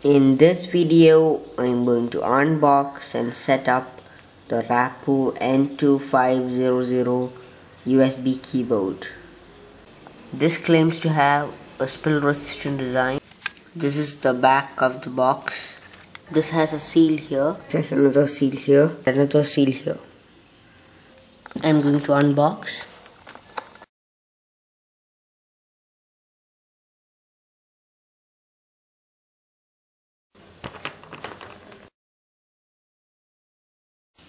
In this video, I'm going to unbox and set up the Rapoo N2500 USB keyboard. This claims to have a spill resistant design. This is the back of the box. This has a seal here. There's another seal here. Another seal here. I'm going to unbox.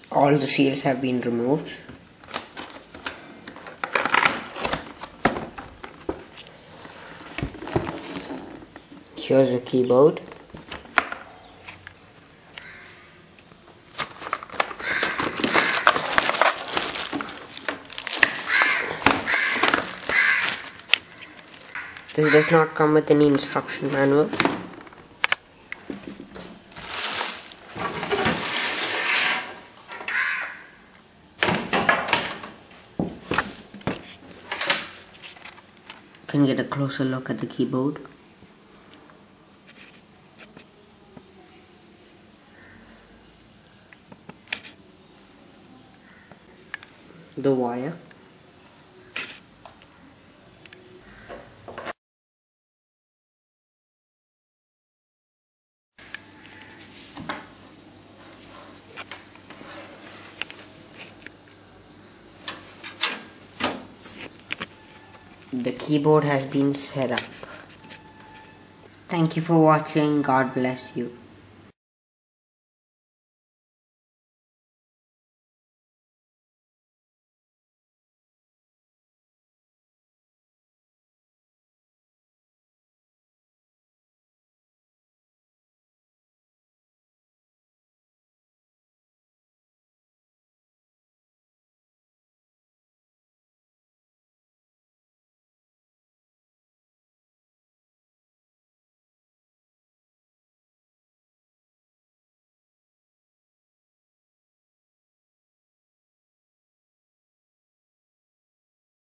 All the seals have been removed. Here's the keyboard. This does not come with any instruction manual. Can get a closer look at the keyboard. The wire. The keyboard has been set up. Thank you for watching. God bless you.